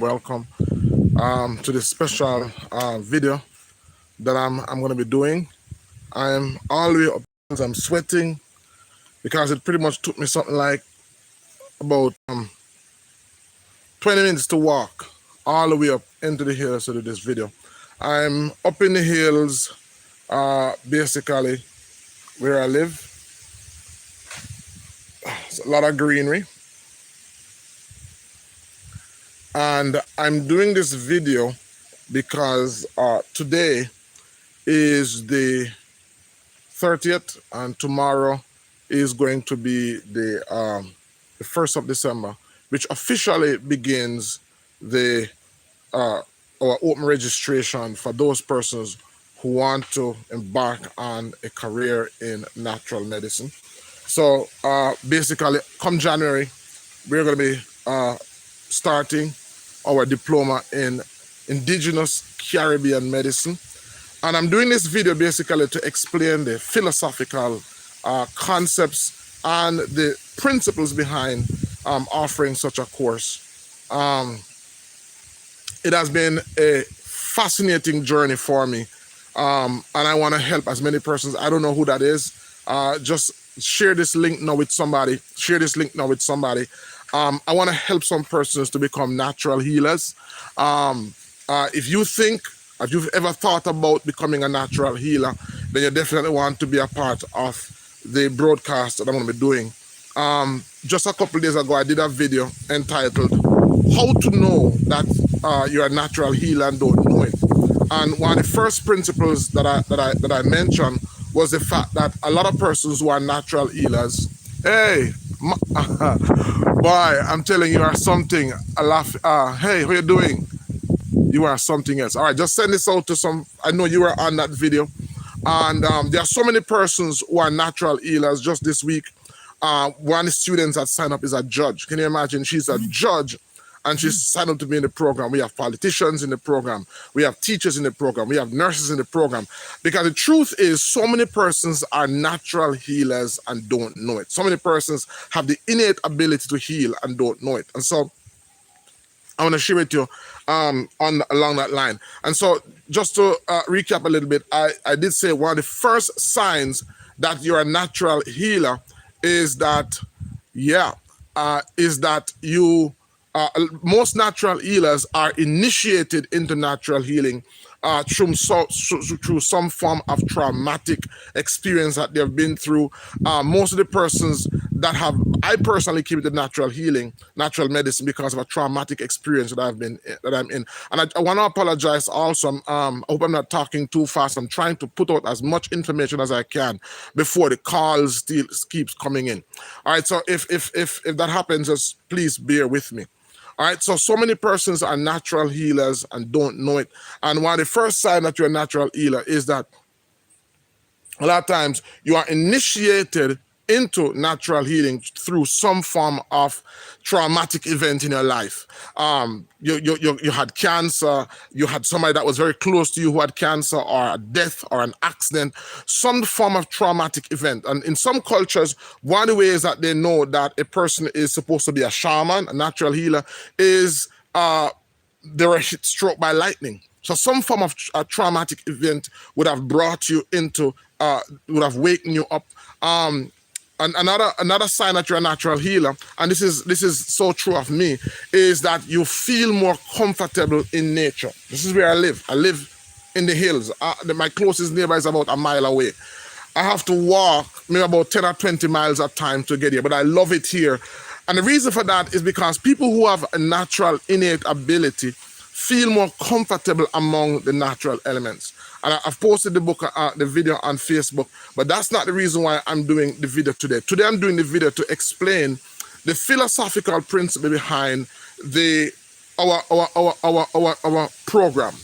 Welcome to this special video that I'm going to be doing. I'm all the way up. I'm sweating because it pretty much took me something like about 20 minutes to walk all the way up into the hills to do this video. I'm up in the hills, basically where I live. It's a lot of greenery. And I'm doing this video because today is the 30th and tomorrow is going to be the 1st of December, which officially begins the our open registration for those persons who want to embark on a career in natural medicine. So basically, come January, we're going to be starting our diploma in Indigenous Caribbean Medicine. And I'm doing this video basically to explain the philosophical concepts and the principles behind offering such a course. It has been a fascinating journey for me. And I want to help as many persons. I don't know who that is. Just share this link now with somebody. I want to help some persons to become natural healers. If you've ever thought about becoming a natural healer, then you definitely want to be a part of the broadcast that I'm going to be doing. Just a couple of days ago, I did a video entitled "How to Know That You're a Natural Healer and Don't Know It." And one of the first principles that I mentioned was the fact that a lot of persons who are natural healers, hey, boy, I'm telling you, are something. Hey, how you doing? You are something else. All right, just send this out to some. I know you were on that video, and there are so many persons who are natural healers. Just this week, one of the students that signed up is a judge. Can you imagine? She's a judge, and she's signed up to be in the program. We have politicians in the program. We have teachers in the program. We have nurses in the program. Because the truth is, so many persons are natural healers and don't know it. So many persons have the innate ability to heal and don't know it. And so I want to share with you along that line. And so just to recap a little bit, I did say one of the first signs that you're a natural healer is that, you most natural healers are initiated into natural healing through some form of traumatic experience that they've been through. Most of the persons that have, I personally keep it natural healing, natural medicine, because of a traumatic experience that I'm in. And I want to apologize also. I hope I'm not talking too fast. I'm trying to put out as much information as I can before the calls still keeps coming in. All right. So if that happens, just please bear with me. All right, so many persons are natural healers and don't know it. And one of the first signs that you're a natural healer is that a lot of times you are initiated into natural healing through some form of traumatic event in your life. You had cancer, you had somebody that was very close to you who had cancer, or a death or an accident, some form of traumatic event. And in some cultures, one of the ways that they know that a person is supposed to be a shaman, a natural healer, is they were struck by lightning. So some form of traumatic event would have brought you into, would have waken you up. And another sign that you're a natural healer, and this is so true of me, is that you feel more comfortable in nature. This is where I live. I live in the hills. My closest neighbor is about a mile away. I have to walk maybe about 10 or 20 miles at a time to get here, but I love it here. And the reason for that is because people who have a natural innate ability feel more comfortable among the natural elements. And I've posted the video on Facebook, but that's not the reason why I'm doing the video today. Today I'm doing the video to explain the philosophical principle behind our program,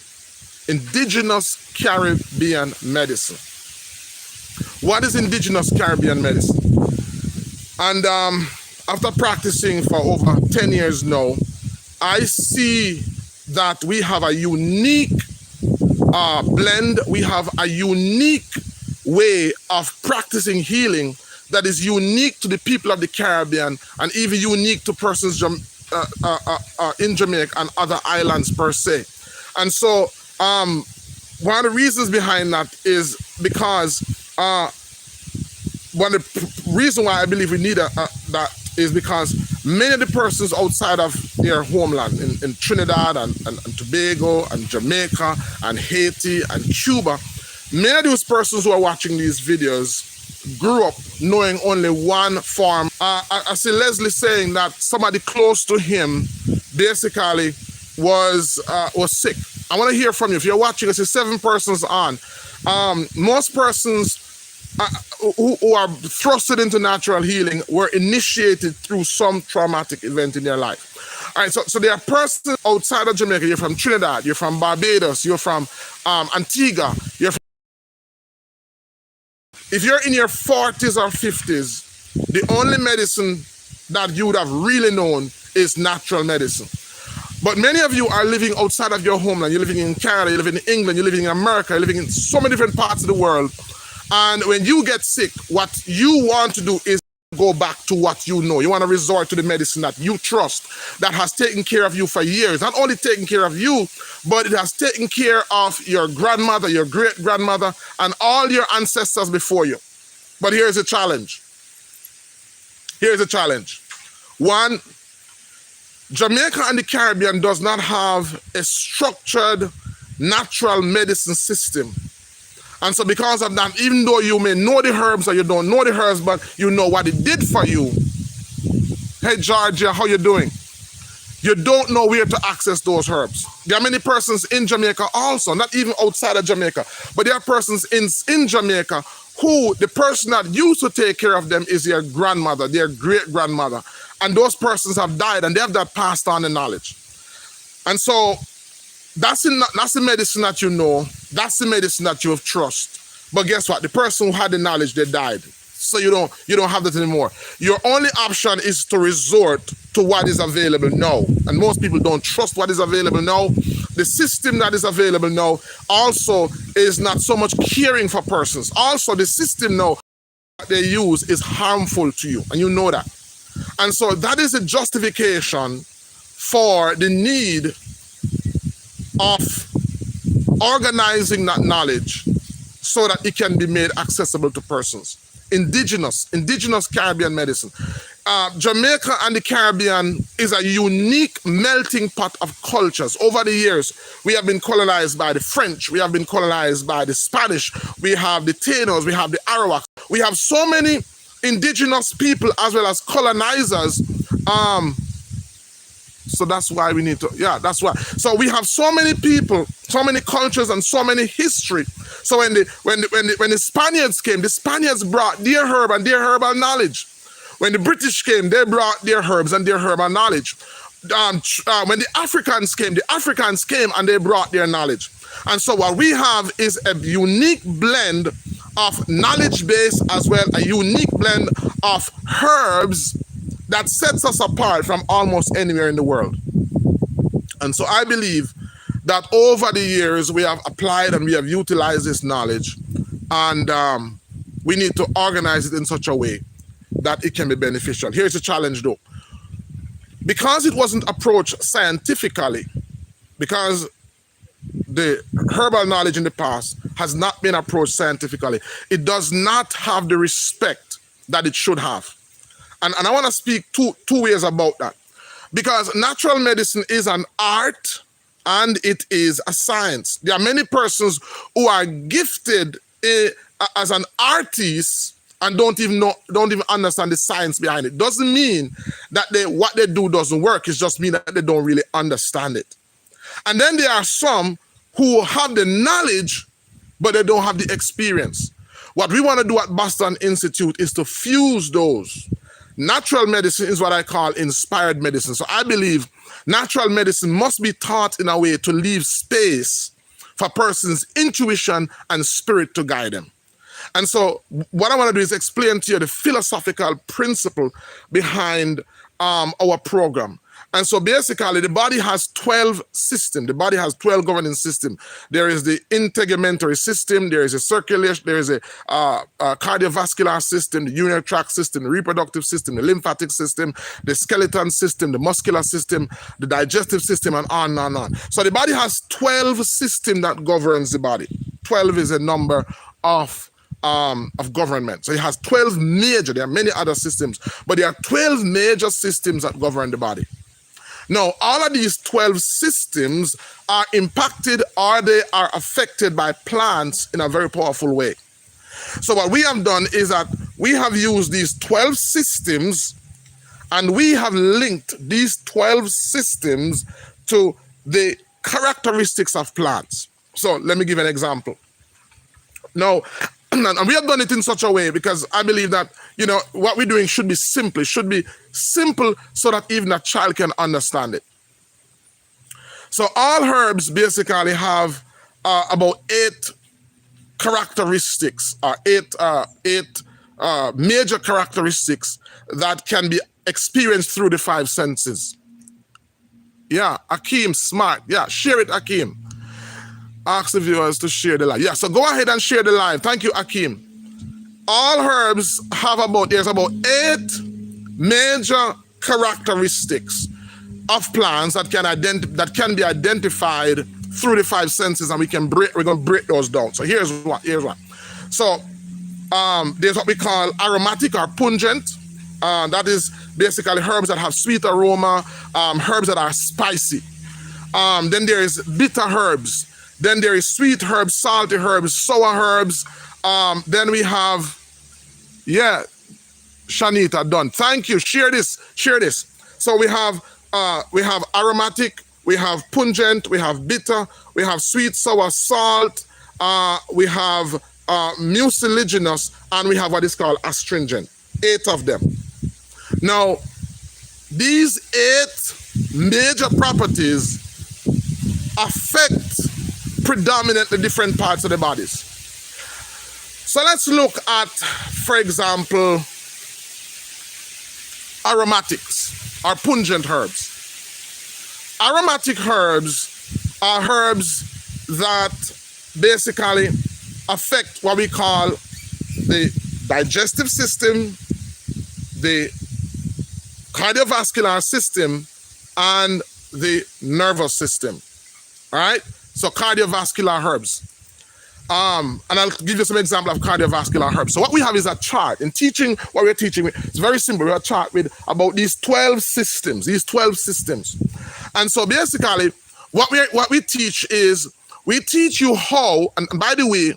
Indigenous Caribbean Medicine. What is Indigenous Caribbean Medicine? And after practicing for over 10 years now, I see that we have a unique blend. We have a unique way of practicing healing that is unique to the people of the Caribbean and even unique to persons in Jamaica and other islands per se. And so one of the reasons behind that is because one of the reason why I believe we need that is because many of the persons outside of their homeland in Trinidad and Tobago and Jamaica and Haiti and Cuba, many of those persons who are watching these videos grew up knowing only one form. I see Leslie saying that somebody close to him basically was sick. I want to hear from you. If you're watching, I see 7 persons on. Most persons who are thrusted into natural healing were initiated through some traumatic event in their life. All right, so there are persons outside of Jamaica. You're from Trinidad, you're from Barbados, you're from Antigua, if you're in your 40s or 50s, the only medicine that you would have really known is natural medicine. But many of you are living outside of your homeland. You're living in Canada, you're living in England, you're living in America, you're living in so many different parts of the world. And when you get sick, what you want to do is go back to what you know. You want to resort to the medicine that you trust, that has taken care of you for years. Not only taken care of you, but it has taken care of your grandmother, your great-grandmother, and all your ancestors before you. But here's a challenge. Here's a challenge. One, Jamaica and the Caribbean does not have a structured natural medicine system. And so because of that, even though you may know the herbs or you don't know the herbs, but you know what it did for you. Hey, Georgia, how you doing? You don't know where to access those herbs. There are many persons in Jamaica also, not even outside of Jamaica, but there are persons in Jamaica who the person that used to take care of them is their grandmother, their great-grandmother. And those persons have died and they have that passed on the knowledge. And so that's the medicine that you know. That's the medicine that you have trust. But guess what? The person who had the knowledge, they died. So you don't have that anymore. Your only option is to resort to what is available now. And most people don't trust what is available now. The system that is available now also is not so much caring for persons. Also, the system now that they use is harmful to you, and you know that. And so that is a justification for the need of organizing that knowledge so that it can be made accessible to persons. Indigenous Caribbean medicine. Jamaica and the Caribbean is a unique melting pot of cultures. Over the years, we have been colonized by the French, we have been colonized by the Spanish, we have the Tainos, we have the Arawaks. We have so many indigenous people as well as colonizers. So that's why we need to, that's why. So we have so many people, so many cultures, and so many history. So when the Spaniards came, the Spaniards brought their herb and their herbal knowledge. When the British came, they brought their herbs and their herbal knowledge. When the Africans came and they brought their knowledge. And so what we have is a unique blend of knowledge base as well, a unique blend of herbs that sets us apart from almost anywhere in the world. And so I believe that over the years we have applied and we have utilized this knowledge, and we need to organize it in such a way that it can be beneficial. Here's the challenge though. Because it wasn't approached scientifically, because the herbal knowledge in the past has not been approached scientifically, it does not have the respect that it should have. And I want to speak two ways about that. Because natural medicine is an art and it is a science. There are many persons who are gifted as an artist and don't even understand the science behind it. Doesn't mean that what they do doesn't work. It just means that they don't really understand it. And then there are some who have the knowledge, but they don't have the experience. What we want to do at Boston Institute is to fuse those. Natural medicine is what I call inspired medicine. So I believe natural medicine must be taught in a way to leave space for persons' intuition and spirit to guide them. And so what I want to do is explain to you the philosophical principle behind our program. And so basically, the body has 12 systems. The body has 12 governing systems. There is the integumentary system. There is a circulation. There is a cardiovascular system, the urinary tract system, the reproductive system, the lymphatic system, the skeleton system, the muscular system, the digestive system, and on and on. So the body has 12 systems that governs the body. 12 is a number of government. So it has 12 major. There are many other systems, but there are 12 major systems that govern the body. Now, all of these 12 systems are impacted or they are affected by plants in a very powerful way. So what we have done is that we have used these 12 systems and we have linked these 12 systems to the characteristics of plants. So let me give an example. Now, and we have done it in such a way because I believe that, what we're doing should be simple. It should be simple so that even a child can understand it. So all herbs basically have about 8 characteristics, or eight major characteristics that can be experienced through the 5 senses. Yeah, Akeem, smart. Yeah, share it, Akeem. Ask the viewers to share the live. Yeah, so go ahead and share the live. Thank you, Akeem. All herbs have there's about 8 major characteristics of plants that can be identified through the 5 senses, and we're gonna break those down. So here's one. So there's what we call aromatic or pungent. That is basically herbs that have sweet aroma, herbs that are spicy. Then there is bitter herbs. Then there is sweet herbs, salty herbs, sour herbs. Then we have, Shanita, done. Thank you. Share this. So we have aromatic, we have pungent, we have bitter, we have sweet, sour, salt, we have mucilaginous, and we have what is called astringent. 8 of them. Now, these 8 major properties affect predominantly different parts of the bodies. So let's look at, for example, aromatics or pungent herbs. Aromatic herbs are herbs that basically affect what we call the digestive system, the cardiovascular system, and the nervous system. All right? So cardiovascular herbs. And I'll give you some example of cardiovascular herbs. So what we have is a chart. In teaching, what we're teaching, it's very simple. We have a chart with about these 12 systems, And so basically, what we teach is, we teach you how, and by the way,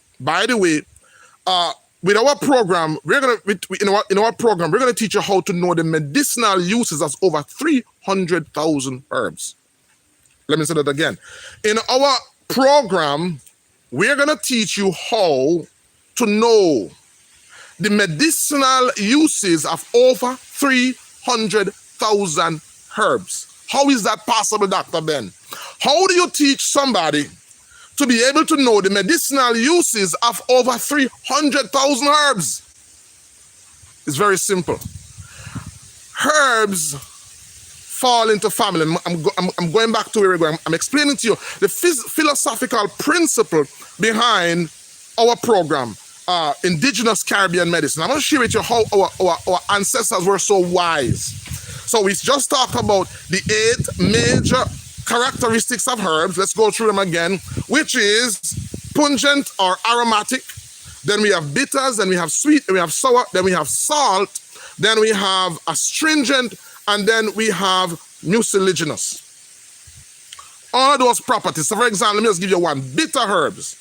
with our program, in our program, we're gonna teach you how to know the medicinal uses of over 300,000 herbs. Let me say that again. In our program, we're going to teach you how to know the medicinal uses of over 300,000 herbs. How is that possible, Dr. Ben? How do you teach somebody to be able to know the medicinal uses of over 300,000 herbs? It's very simple. Herbs fall into family. I'm going back to where we're going. I'm explaining to you the philosophical principle behind our program, Indigenous Caribbean Medicine. I'm going to share with you how our ancestors were so wise. So we just talked about the 8 major characteristics of herbs. Let's go through them again, which is pungent or aromatic. Then we have bitters, then we have sweet, then we have sour, then we have salt, then we have astringent, and then we have mucilaginous. All of those properties. So for example, let me just give you one. Bitter herbs.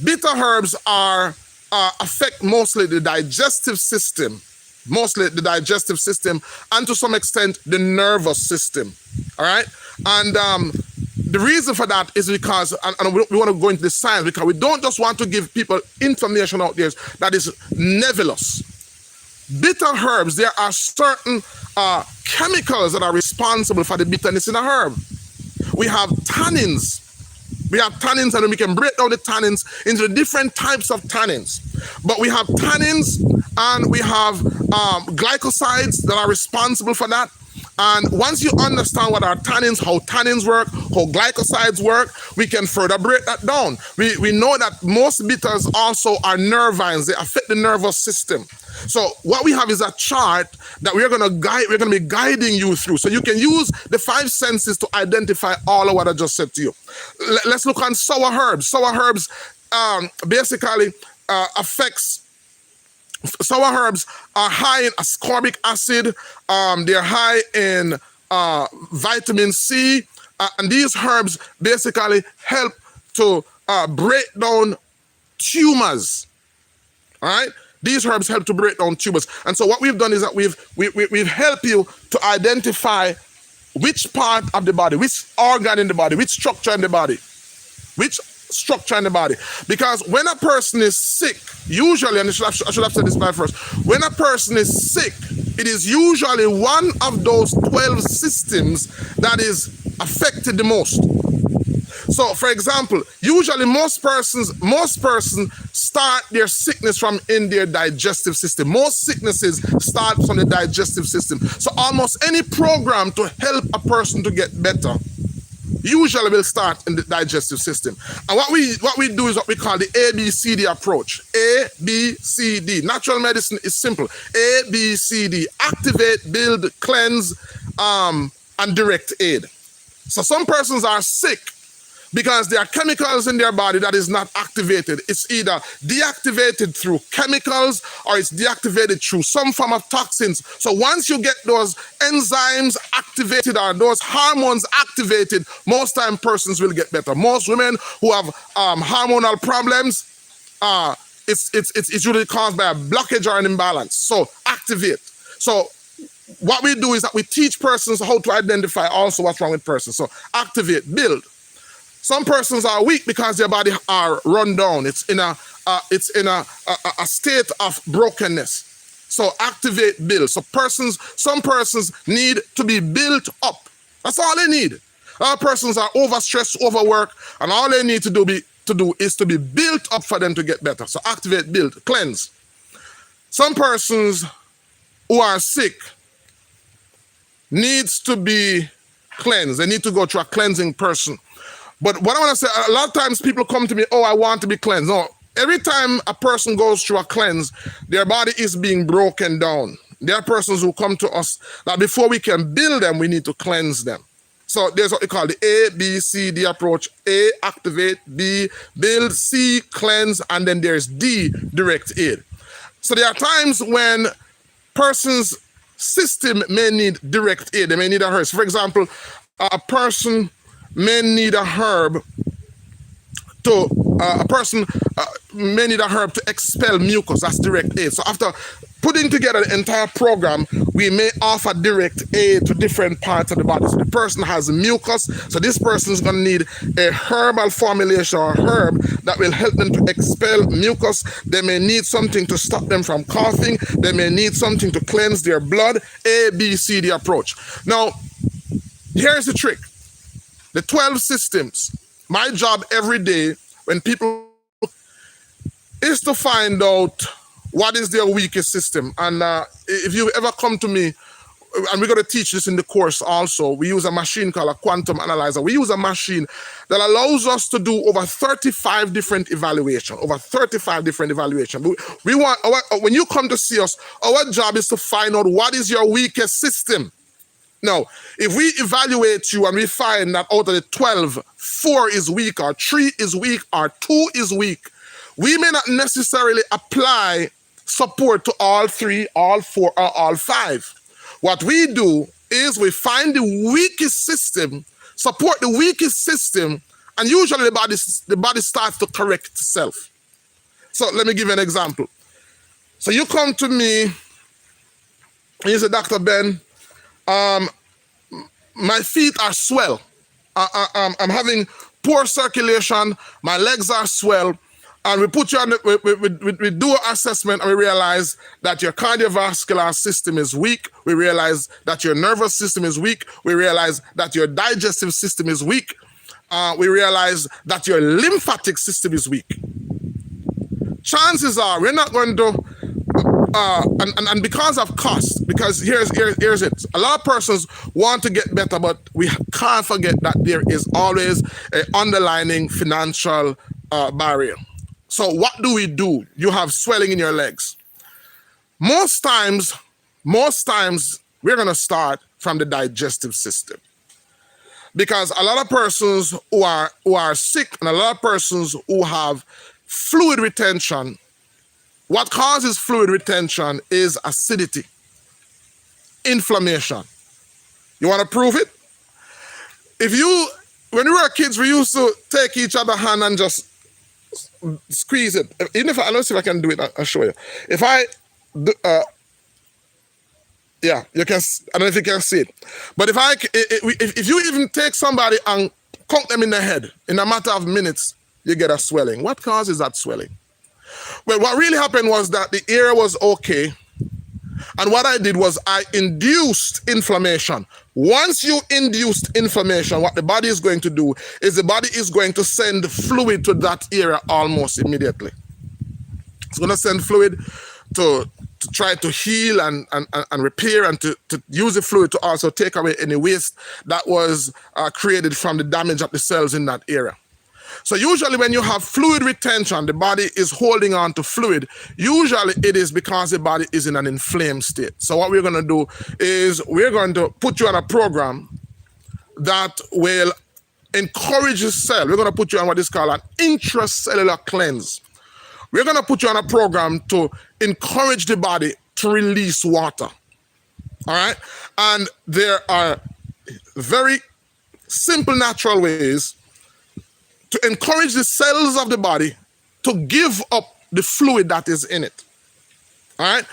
Bitter herbs affect mostly the digestive system, and to some extent the nervous system. All right? And the reason for that is because, and we want to go into the science, because we don't just want to give people information out there that is nebulous. Bitter herbs, there are certain chemicals that are responsible for the bitterness in a herb. We have tannins. And we can break down the tannins into different types of tannins. But we have tannins and we have glycosides that are responsible for that. And once you understand what are tannins, how tannins work, how glycosides work, we can further break that down. We know that most bitters also are nervines. They affect the nervous system. So what we have is a chart that we're going to be guiding you through. So you can use the 5 senses to identify all of what I just said to you. Let's look on sour herbs. Sour herbs basically affects. Sour herbs are high in ascorbic acid. They're high in vitamin C. And these herbs basically help to break down tumors. All right? These herbs help to break down tumors. And so what we've done is that we've helped you to identify which part of the body, which organ in the body, which structure in the body, because when a person is sick, usually, and I should have said this by first, when a person is sick, it is usually one of those 12 systems that is affected the most. So, for example, usually most persons start their sickness from in their digestive system. Most sicknesses start from the digestive system. So almost any program to help a person to get better usually will start in the digestive system. And what we do is what we call the ABCD approach. ABCD. Natural medicine is simple. ABCD. Activate, build, cleanse, and direct aid. So some persons are sick because there are chemicals in their body that is not activated. It's either deactivated through chemicals or it's deactivated through some form of toxins. So once you get those enzymes activated or those hormones activated, most time persons will get better. Most women who have hormonal problems, it's usually caused by a blockage or an imbalance. So activate. So what we do is that we teach persons how to identify also what's wrong with persons. So activate, build. Some persons are weak because their body are run down. It's in a state of brokenness. So activate, build. So some persons need to be built up. That's all they need. Other persons are overstressed, overworked, and all they need to do is to be built up for them to get better. So activate, build, cleanse. Some persons who are sick needs to be cleansed. They need to go through a cleansing person. But what I want to say, a lot of times people come to me, oh, I want to be cleansed. No, every time a person goes through a cleanse, their body is being broken down. There are persons who come to us that before we can build them, we need to cleanse them. So there's what we call the ABCD approach. A, activate, B, build, C, cleanse, and then there's D, direct aid. So there are times when persons' system may need direct aid. They may need a herb. So for example, a person may need a herb to expel mucus. That's direct aid. So after putting together the entire program, we may offer direct aid to different parts of the body. So the person has mucus, so this person is going to need a herbal formulation or herb that will help them to expel mucus. They may need something to stop them from coughing. They may need something to cleanse their blood. ABCD approach. Now, here's the trick. The 12 systems. My job every day when people is to find out what is their weakest system. And if you ever come to me, and we're going to teach this in the course also, we use a machine called a quantum analyzer. We use a machine that allows us to do over 35 different evaluations. We want, when you come to see us, our job is to find out what is your weakest system. Now, if we evaluate you and we find that out of the 12, 4 is weak, or 3 is weak, or 2 is weak, we may not necessarily apply support to all 3, all 4, or all 5. What we do is we find the weakest system, support the weakest system, and usually the body starts to correct itself. So let me give you an example. So you come to me and you say, Dr. Ben, my feet are swell. I'm having poor circulation. My legs are swell. And we put you on, we do an assessment and we realize that your cardiovascular system is weak. We realize that your nervous system is weak. We realize that your digestive system is weak. We realize that your lymphatic system is weak. Chances are we're not going to and because of cost, because here's it. A lot of persons want to get better, but we can't forget that there is always an underlining financial barrier. So what do? You have swelling in your legs. Most times, we're going to start from the digestive system. Because a lot of persons who are sick and a lot of persons who have fluid retention, what causes fluid retention is acidity, inflammation. You want to prove it? When we were kids, we used to take each other's hand and just squeeze it. Even if let's see if I can do it, I'll show you. If I do, yeah, you can. I don't know if you can see it, but if you even take somebody and conk them in the head in a matter of minutes, you get a swelling. What causes that swelling? Well, what really happened was that the area was okay, and what I did was I induced inflammation. Once you induced inflammation, what the body is going to do is the body is going to send fluid to that area almost immediately. It's going to send fluid to try to heal and repair, and to use the fluid to also take away any waste that was created from the damage of the cells in that area. So usually when you have fluid retention, the body is holding on to fluid. Usually it is because the body is in an inflamed state. So what we're going to do is we're going to put you on a program that will encourage the cell. We're going to put you on what is called an intracellular cleanse. We're going to put you on a program to encourage the body to release water. All right? And there are very simple, natural ways to encourage the cells of the body to give up the fluid that is in it. All right?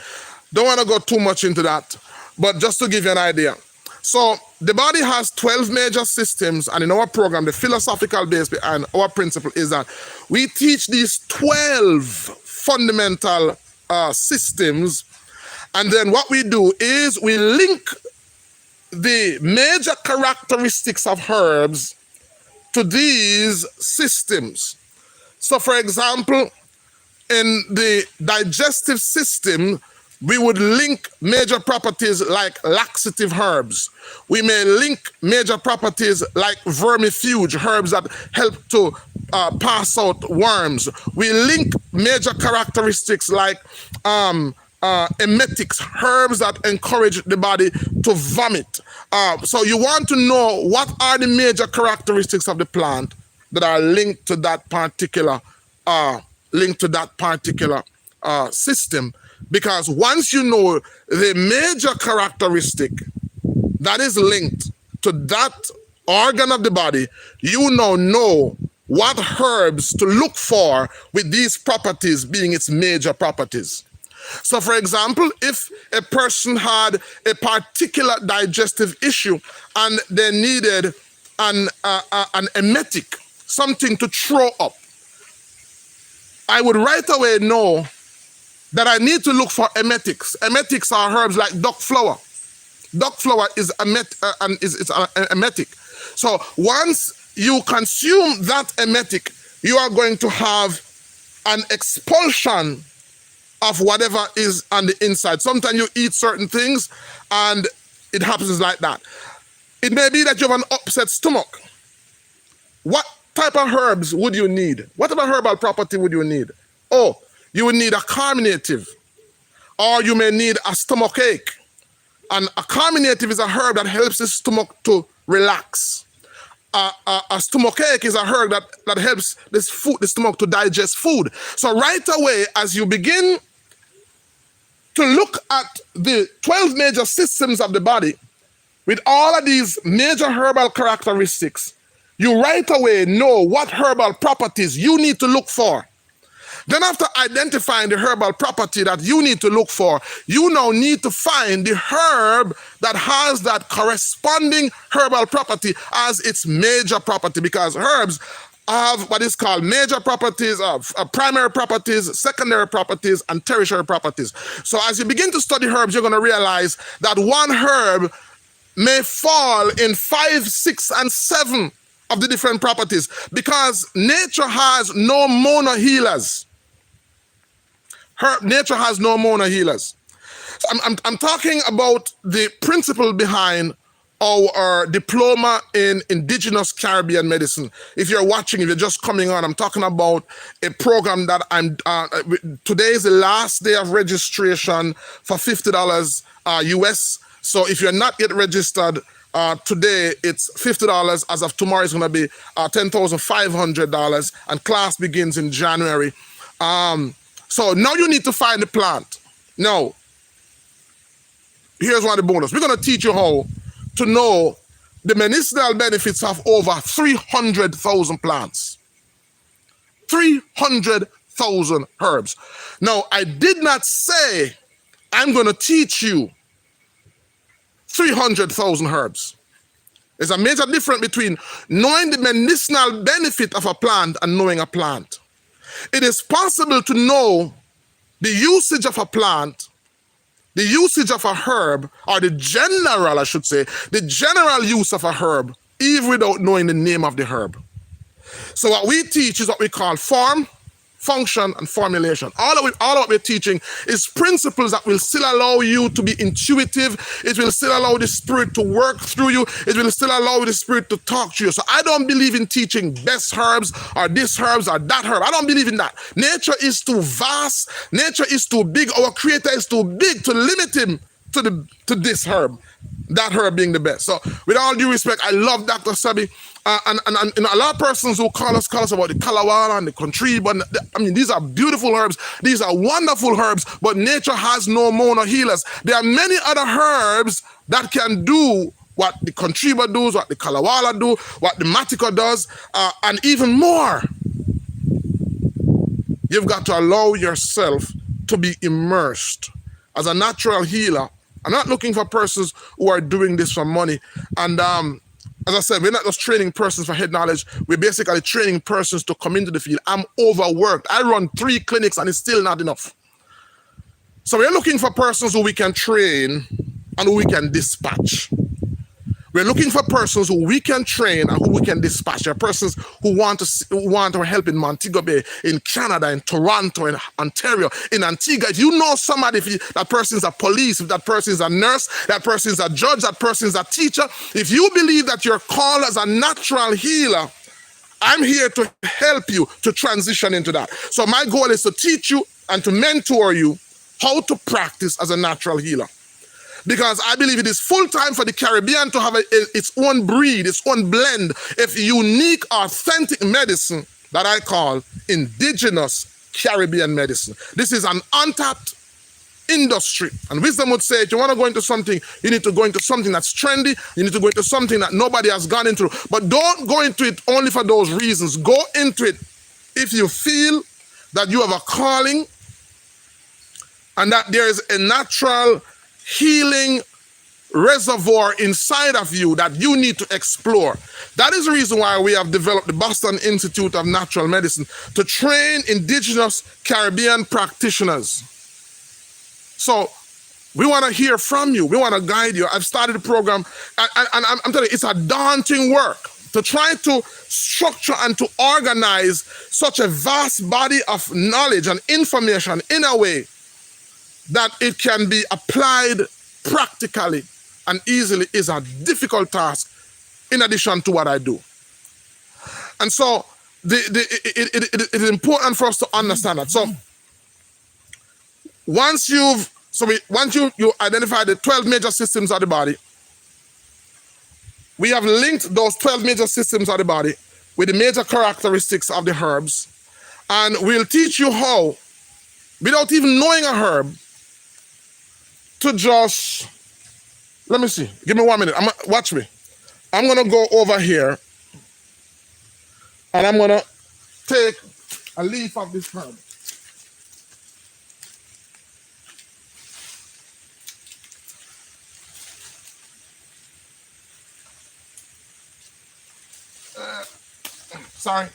Don't want to go too much into that, but just to give you an idea. So the body has 12 major systems, and in our program, the philosophical base behind our principle is that we teach these 12 fundamental systems, and then what we do is we link the major characteristics of herbs to these systems. So for example, in the digestive system, we would link major properties like laxative herbs. We may link major properties like vermifuge, herbs that help to pass out worms. We link major characteristics like emetics, herbs that encourage the body to vomit. So you want to know what are the major characteristics of the plant that are linked to that particular system. Because once you know the major characteristic that is linked to that organ of the body, you now know what herbs to look for with these properties being its major properties. So for example, if a person had a particular digestive issue and they needed an emetic, something to throw up, I would right away know that I need to look for emetics. Emetics are herbs like duck flower. Duck flower is an emetic. So once you consume that emetic, you are going to have an expulsion of whatever is on the inside. Sometimes you eat certain things and it happens like that. It may be that you have an upset stomach. What type of herbs would you need? What type of herbal property would you need? Oh, you would need a carminative, or you may need a stomach ache. And a carminative is a herb that helps the stomach to relax. A stomach ache is a herb that helps the stomach to digest food. So right away, as you begin to look at the 12 major systems of the body, with all of these major herbal characteristics, you right away know what herbal properties you need to look for. Then after identifying the herbal property that you need to look for, you now need to find the herb that has that corresponding herbal property as its major property, because herbs have what is called major properties, primary properties, secondary properties, and tertiary properties. So as you begin to study herbs, you're going to realize that one herb may fall in 5, 6, and 7 of the different properties, because nature has no mono healers. Nature has no mono healers. So I'm talking about the principle behind our diploma in indigenous Caribbean medicine. If you're watching, if you're just coming on, I'm talking about a program that today is the last day of registration for $50 US. So if you're not yet registered, today it's $50. As of tomorrow, it's going to be $10,500, and class begins in January. So now you need to find the plant. Now, here's one of the bonus. We're going to teach you how to know the medicinal benefits of over 300,000 plants. 300,000 herbs. Now, I did not say I'm going to teach you 300,000 herbs. There's a major difference between knowing the medicinal benefit of a plant and knowing a plant. It is possible to know the usage of a plant, the usage of a herb, or the general use of a herb, even without knowing the name of the herb. So what we teach is what we call form, function, and formulation. All that we're teaching is principles that will still allow you to be intuitive. It will still allow the spirit to work through you. It will still allow the spirit to talk to you. So I don't believe in teaching best herbs or this herbs or that herb. I don't believe in that. Nature is too vast. Nature is too big. Our creator is too big to limit him to this herb, that herb being the best. So with all due respect, I love Dr. Sebi. And a lot of persons who call us about the kalawala and the country, but I mean, these are beautiful herbs. These are wonderful herbs, but nature has no mono healers. There are many other herbs that can do what the contriba does, what the kalawala do, what the matica does, and even more. You've got to allow yourself to be immersed. As a natural healer, I'm not looking for persons who are doing this for money. And as I said, we're not just training persons for head knowledge. We're basically training persons to come into the field. I'm overworked. I run 3 clinics and it's still not enough. So we're looking for persons who we can train and who we can dispatch. We're looking for persons who we can train and who we can dispatch. There are persons who want to help in Montego Bay, in Canada, in Toronto, in Ontario, in Antigua. If you know somebody, if that person is a police, if that person is a nurse, that person is a judge, that person is a teacher, if you believe that you're called as a natural healer, I'm here to help you to transition into that. So my goal is to teach you and to mentor you how to practice as a natural healer. Because I believe it is full time for the Caribbean to have its own breed, its own blend of unique, authentic medicine that I call indigenous Caribbean medicine. This is an untapped industry. And wisdom would say, if you want to go into something, you need to go into something that's trendy. You need to go into something that nobody has gone into. But don't go into it only for those reasons. Go into it if you feel that you have a calling and that there is a natural healing reservoir inside of you that you need to explore. That is the reason why we have developed the Boston Institute of Natural Medicine to train indigenous Caribbean practitioners. So we want to hear from you. We want to guide you. I've started the program, and I'm telling you, it's a daunting work to try to structure and to organize such a vast body of knowledge and information in a way that it can be applied practically and easily is a difficult task in addition to what I do. And so it is important for us to understand that. So once you identify the 12 major systems of the body, we have linked those 12 major systems of the body with the major characteristics of the herbs, and we'll teach you how, without even knowing a herb, to just, let me see, give me 1 minute, watch me. I'm gonna go over here and I'm gonna take a leaf of this herb.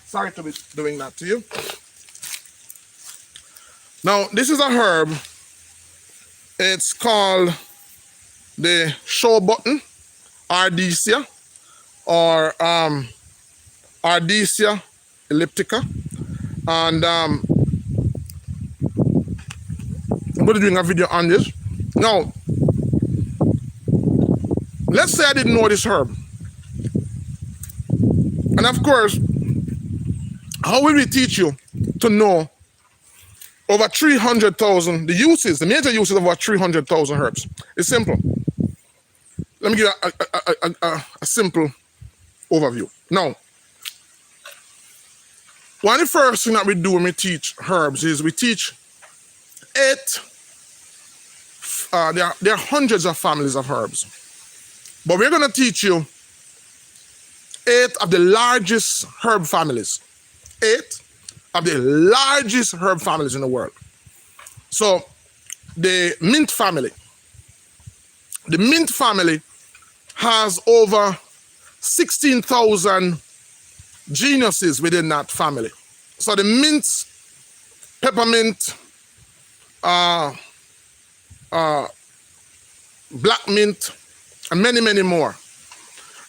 Sorry to be doing that to you. Now, this is a herb. It's called the show button, Ardisia, or Ardisia elliptica. And going to be doing a video on this. Now, let's say I didn't know this herb. And of course, how will we teach you to know over 300,000, the major uses of over 300,000 herbs? It's simple. Let me give you a simple overview. Now, one of the first thing that we do when we teach herbs is we teach there are hundreds of families of herbs. But we're going to teach you 8 of the largest herb families. 8 of the largest herb families in the world. So, the mint family. The mint family has over 16,000 genuses within that family. So the mint, peppermint, black mint, and many, many more.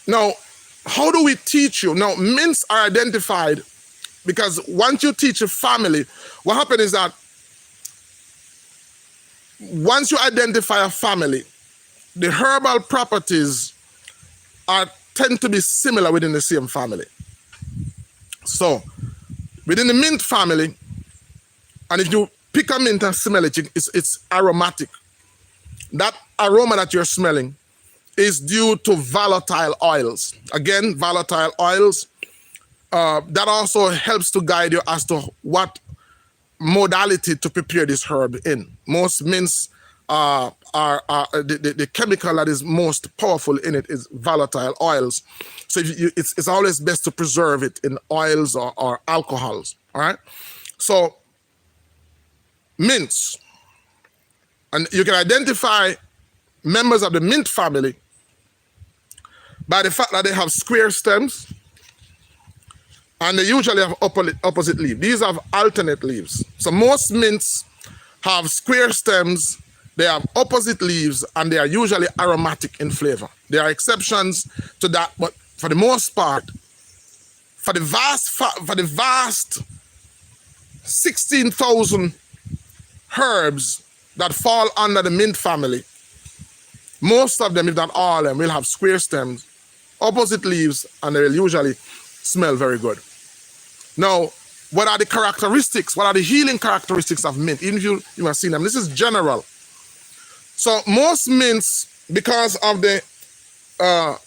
Now, how do we teach you? Now, mints are identified because once you teach a family, what happens is that once you identify a family, the herbal properties tend to be similar within the same family. So, within the mint family, and if you pick a mint and smell it, it's aromatic. That aroma that you're smelling is due to volatile oils. Again, volatile oils. That also helps to guide you as to what modality to prepare this herb in. Most mints the chemical that is most powerful in it is volatile oils. So it's always best to preserve it in oils or alcohols. All right. So mints, and you can identify members of the mint family by the fact that they have square stems and they usually have opposite leaves. These have alternate leaves. So most mints have square stems, they have opposite leaves, and they are usually aromatic in flavor. There are exceptions to that, but for the most part, for the vast 16,000 herbs that fall under the mint family, most of them, if not all of them, will have square stems, opposite leaves, and they will usually smell very good. Now, what are the characteristics? What are the healing characteristics of mint? Even if you have seen them, this is general. So most mints, because of the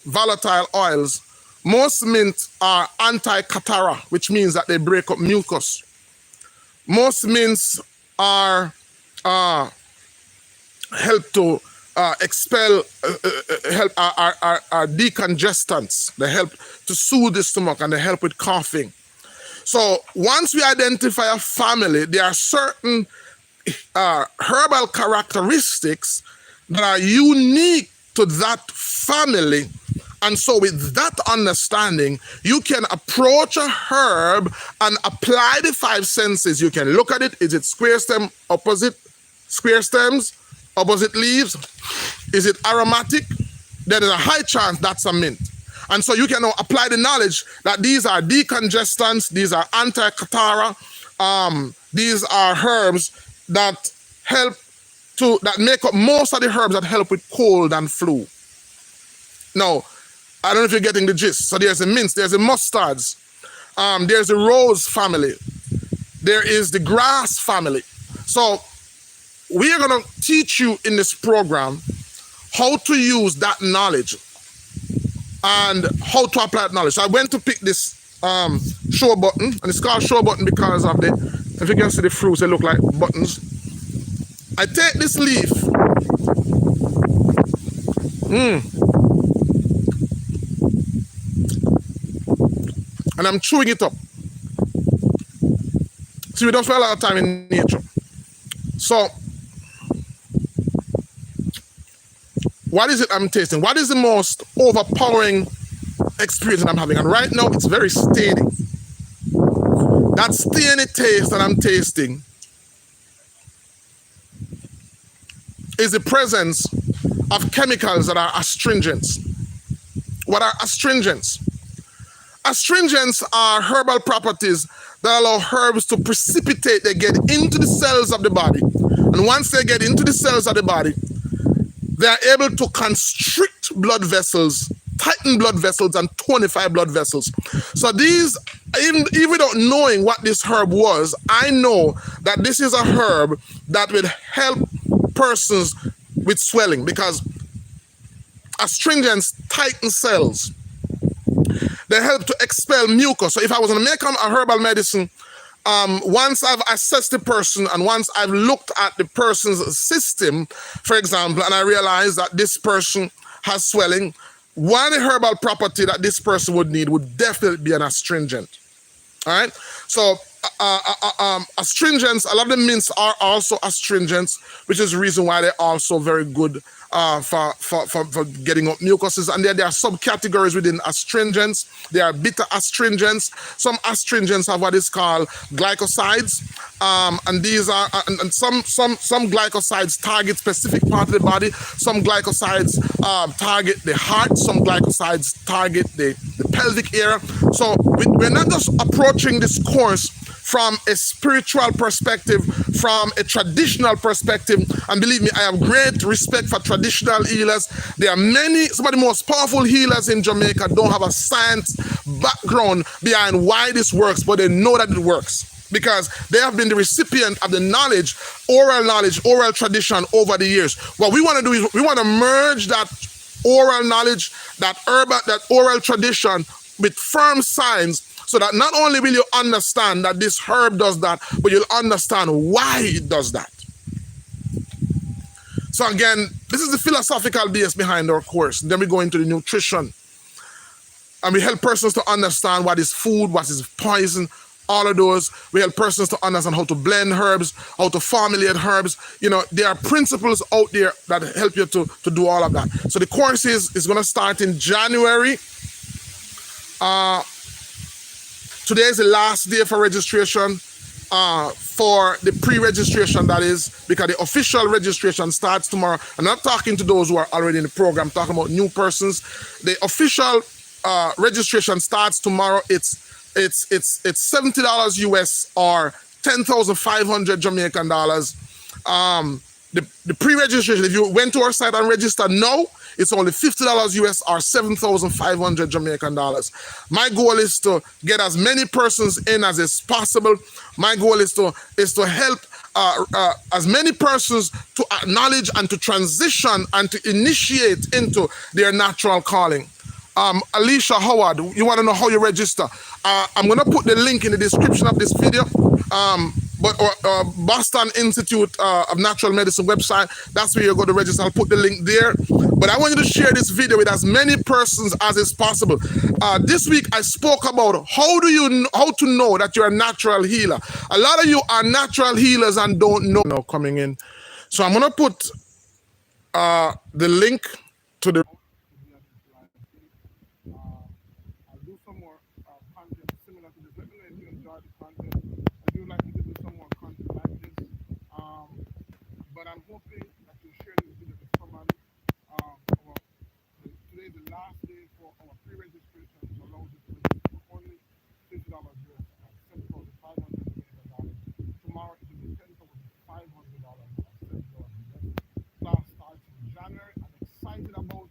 volatile oils, most mints are anti-catarrh, which means that they break up mucus. Most mints are help to expel, are decongestants. They help to soothe the stomach and they help with coughing. So once we identify a family, there are certain herbal characteristics that are unique to that family. And so with that understanding, you can approach a herb and apply the 5 senses. You can look at it. Is it square stem, opposite square stems, opposite leaves? Is it aromatic? Then there's a high chance that's a mint. And so you can now apply the knowledge that these are decongestants, these are anti-catarrh, these are herbs that that make up most of the herbs that help with cold and flu. Now, I don't know if you're getting the gist. So there's the mints, there's the mustards, there's the rose family, there is the grass family. So we are going to teach you in this program how to use that knowledge and how to apply that knowledge. So I went to pick this show button, and it's called show button because of if you can see the fruits, they look like buttons. I take this leaf, and I'm chewing it up. See, we don't spend a lot of time in nature. So, what is it I'm tasting? What is the most overpowering experience that I'm having? And right now, it's very staining. That stainy taste that I'm tasting is the presence of chemicals that are astringents. What are astringents? Astringents are herbal properties that allow herbs to precipitate. They get into the cells of the body And once they get into the cells of the body, they are able to constrict blood vessels, tighten blood vessels, and tonify blood vessels. So these, even without knowing what this herb was, I know that this is a herb that will help persons with swelling, because astringents tighten cells. They help to expel mucus. So if I was going to make a herbal medicine, once I've assessed the person and once I've looked at the person's system, for example, and I realize that this person has swelling, one herbal property that this person would need would definitely be an astringent. All right. So astringents, a lot of the mints are also astringents, which is the reason why they're also very good for getting up mucuses. And there are subcategories within astringents. There are bitter astringents. Some astringents have what is called glycosides, and these are and some glycosides target specific part of the body. Some glycosides target the heart. Some glycosides target the pelvic area. So we're not just approaching this course from a spiritual perspective, from a traditional perspective. And believe me, I have great respect for traditional healers. There are many, some of the most powerful healers in Jamaica don't have a science background behind why this works, but they know that it works because they have been the recipient of the knowledge, oral tradition over the years. What we want to do is we want to merge that oral knowledge, that oral tradition with firm science, so that not only will you understand that this herb does that, but you'll understand why it does that. So again, this is the philosophical base behind our course. Then we go into the nutrition. And we help persons to understand what is food, what is poison, all of those. We help persons to understand how to blend herbs, how to formulate herbs. You know, there are principles out there that help you to do all of that. So the course is going to start in January. Today is the last day for registration, for the pre-registration, that is, because the official registration starts tomorrow. I'm not talking to those who are already in the program, I'm talking about new persons. The official registration starts tomorrow. It's $70 US or 10,500 Jamaican dollars. The pre-registration, if you went to our site and registered now, it's only $50 US or 7,500 Jamaican dollars. My goal is to get as many persons in as is possible. My goal is to help as many persons to acknowledge and to transition and to initiate into their natural calling. Alicia Howard, you want to know how you register? I'm going to put the link in the description of this video. But Boston Institute of Natural Medicine website, that's where you go to register. I'll put the link there. But I want you to share this video with as many persons as is possible. This week I spoke about how to know that you're a natural healer. A lot of you are natural healers and don't know now coming in. So I'm going to put the link to the I'll do some more content similar to this. Let me know if you enjoy the content. I do like to do some more content like this. But I'm hoping that you share this video with somebody. Today is the last day for our pre-registration, which allows you to register for only $50 US, $7,500. Tomorrow it will be $10,500 US. Class starts in January. I'm excited about